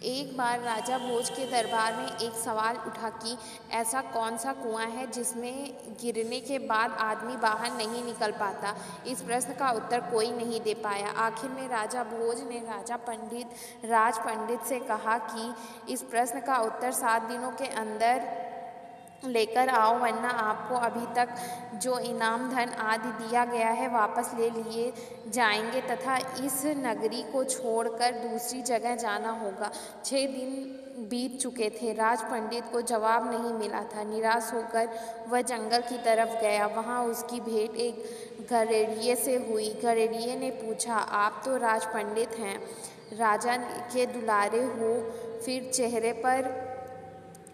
एक बार राजा भोज के दरबार में एक सवाल उठा कि ऐसा कौन सा कुआं है जिसमें गिरने के बाद आदमी बाहर नहीं निकल पाता। इस प्रश्न का उत्तर कोई नहीं दे पाया। आखिर में राजा भोज ने राज पंडित से कहा कि इस प्रश्न का उत्तर 7 दिनों के अंदर लेकर आओ, वरना आपको अभी तक जो इनाम धन आदि दिया गया है वापस ले लिए जाएंगे तथा इस नगरी को छोड़कर दूसरी जगह जाना होगा। 6 दिन बीत चुके थे। राज पंडित को जवाब नहीं मिला था। निराश होकर वह जंगल की तरफ गया। वहाँ उसकी भेंट एक गडेरिये से हुई। गडेरिये ने पूछा, आप तो राज पंडित हैं, राजा के दुलारे हो, फिर चेहरे पर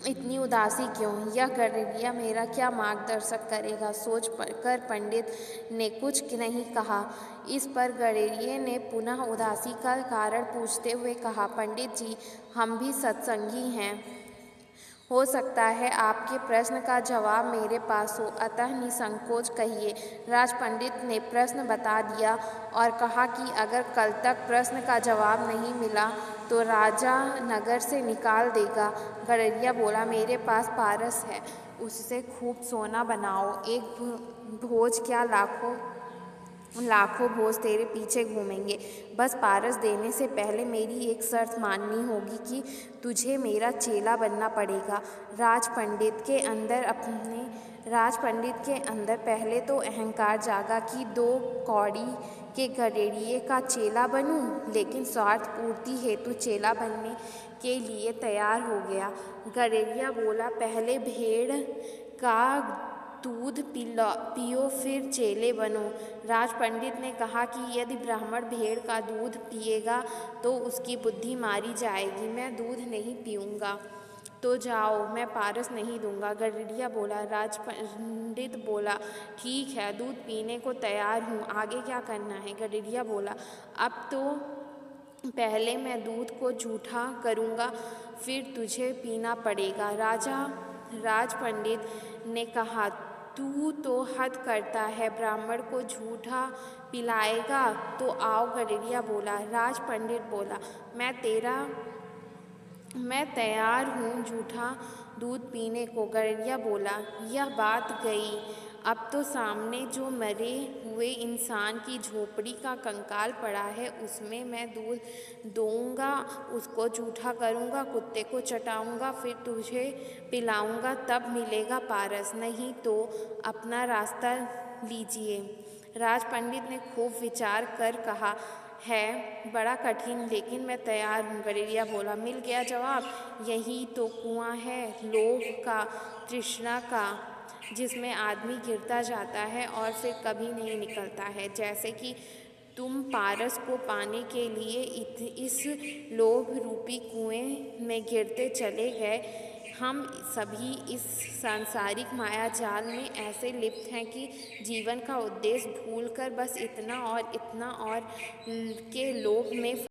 इतनी उदासी क्यों? यह गडेरिया मेरा क्या मार्गदर्शन करेगा? सोच कर पंडित ने कुछ नहीं कहा। इस पर गडेरिये ने पुनः उदासी का कारण पूछते हुए कहा, पंडित जी, हम भी सत्संगी हैं। हो सकता है आपके प्रश्न का जवाब मेरे पास हो, अतः निसंकोच कहिए। राज पंडित ने प्रश्न बता दिया और कहा कि अगर कल तक प्रश्न का जवाब नहीं मिला तो राजा नगर से निकाल देगा। गडेरिया बोला, मेरे पास पारस है, उससे खूब सोना बनाओ। एक भोज क्या, लाखों भोज तेरे पीछे घूमेंगे। बस पारस देने से पहले मेरी एक शर्त माननी होगी कि तुझे मेरा चेला बनना पड़ेगा। राज पंडित के अंदर पहले तो अहंकार जागा कि 2 कौड़ी के गडेरिये का चेला बनूं, लेकिन स्वार्थ पूर्ति हेतु चेला बनने के लिए तैयार हो गया। गडेरिया बोला, पहले भेड़ का दूध पियो फिर चेले बनो। राज पंडित ने कहा कि यदि ब्राह्मण भेड़ का दूध पिएगा तो उसकी बुद्धि मारी जाएगी। मैं दूध नहीं पीऊँगा। तो जाओ, मैं पारस नहीं दूंगा। गडेरिया बोला। राज पंडित बोला, ठीक है, दूध पीने को तैयार हूँ, आगे क्या करना है? गडेरिया बोला, अब तो पहले मैं दूध को जूठा करूँगा, फिर तुझे पीना पड़ेगा। राज पंडित ने कहा, तू तो हद करता है, ब्राह्मण को झूठा पिलाएगा तो आओ। गडेरिया बोला। राज पंडित बोला, मैं तैयार हूँ झूठा दूध पीने को। गडेरिया बोला, यह बात गई। अब तो सामने जो मरे हुए इंसान की झोपड़ी का कंकाल पड़ा है उसमें मैं दूध दूंगा, उसको जूठा करूँगा, कुत्ते को चटाऊँगा, फिर तुझे पिलाऊँगा, तब मिलेगा पारस, नहीं तो अपना रास्ता लीजिए। राज पंडित ने खूब विचार कर कहा, है बड़ा कठिन, लेकिन मैं तैयार हूँ। गडेरिया बोला। मिल गया जवाब। यही तो कुआं है, लोभ का, तृष्णा का, जिसमें आदमी गिरता जाता है और फिर कभी नहीं निकलता है। जैसे कि तुम पारस को पाने के लिए इस लोभ रूपी कुएं में गिरते चले गए, हम सभी इस सांसारिक माया जाल में ऐसे लिप्त हैं कि जीवन का उद्देश्य भूलकर बस इतना और के लोभ में